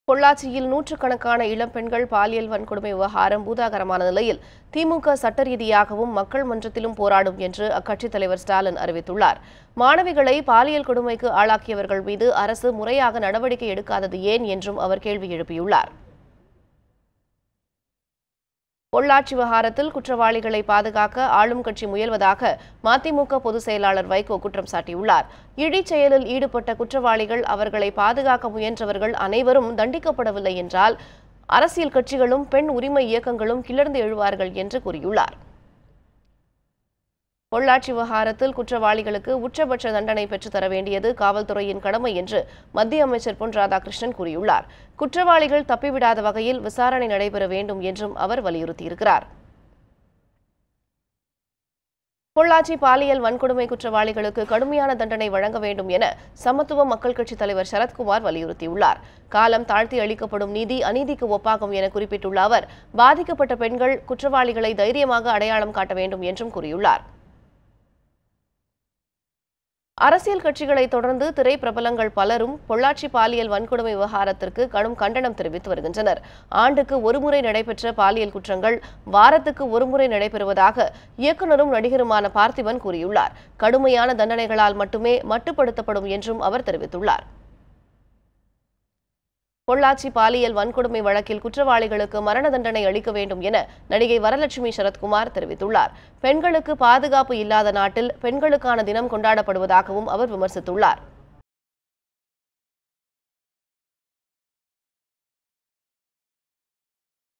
பொள்ளாச்சியில் நூற்றுக்கணக்கான இளம் பெண்கள் பாலியல் வன்கொடுமை விவகாரம் பூதாகரமான நிலையில் திமுக சட்ட ரீதியாகவும் மக்கள் மன்றத்திலும் போராடும் என்று அக்கட்சித் தலைவர் ஸ்டாலின் அறிவித்துள்ளார். மாணவிகளை பாலியல் கொடுமைக்கு ஆளாக்கியவர்கள் மீது அரசு முறையாக நடவடிக்கை எடுக்காதது ஏன் என்றும் அவர் கேள்வி எழுப்பியுள்ளார். பொள்ளாச்சி விவகாரத்தில் குற்றவாளிகளை பாதுகாக்க ஆளும் கட்சி முயல்வதாக மதிமுக பொதுச் செயலாளர் வைகோ குற்றம் சாட்டியுள்ளார். இழிச் செயலில் ஈடுபட்ட குற்றவாளிகள், அவர்களை பாதுகாக்க முயன்றவர்கள் அனைவரும் தண்டிக்கப்படவில்லை என்றால் அரசியல் கட்சிகளும் பெண் உரிமை இயக்கங்களும் கிளர்ந்து எழுவார்கள் என்று கூறியுள்ளார். பொள்ளாச்சி விவகாரத்தில் குற்றவாளிகளுக்கு உச்சபட்ச தண்டனை பெற்றுத் தர வேண்டியது காவல்துறையின் கடமை என்று மத்திய அமைச்சர் பொன் ராதாகிருஷ்ணன் கூறியுள்ளார். குற்றவாளிகள் தப்பிவிடாத வகையில் விசாரணை நடைபெற வேண்டும் என்றும் அவர் வலியுறுத்தியிருக்கிறார். பொள்ளாச்சி பாலியல் வன்கொடுமை குற்றவாளிகளுக்கு கடுமையான தண்டனை வழங்க வேண்டும் என சமத்துவ மக்கள் கட்சித் தலைவர் சரத்குமார் வலியுறுத்தியுள்ளார். காலம் தாழ்த்தி அளிக்கப்படும் நீதி அநீதிக்கு ஒப்பாகும் என குறிப்பிட்டுள்ள அவர், பாதிக்கப்பட்ட பெண்கள் குற்றவாளிகளை தைரியமாக அடையாளம் காட்ட வேண்டும் என்றும் கூறியுள்ளார். அரசியல் கட்சிகளை தொடர்ந்து திரை பிரபலங்கள் பலரும் பொள்ளாச்சி பாலியல் வன்கொடுமை விவகாரத்திற்கு கடும் கண்டனம் தெரிவித்து வருகின்றனர். ஆண்டுக்கு ஒருமுறை நடைபெற்ற பாலியல் குற்றங்கள் வாரத்துக்கு ஒருமுறை நடைபெறுவதாக இயக்குநரும் நடிகருமான பார்த்திபன் கூறியுள்ளார். கடுமையான தண்டனைகளால் மட்டுமே மட்டுப்படுத்தப்படும் என்றும் அவர் தெரிவித்துள்ளார். பொள்ளாச்சி பாலியல் வன்கொடுமை வழக்கில் குற்றவாளிகளுக்கு மரண தண்டனை அளிக்க வேண்டும் என நடிகை வரலட்சுமி சரத்குமார் தெரிவித்துள்ளார். பெண்களுக்கு பாதுகாப்பு இல்லாத நாட்டில் பெண்களுக்கான தினம் கொண்டாடப்படுவதாகவும் அவர் விமர்சித்துள்ளார்.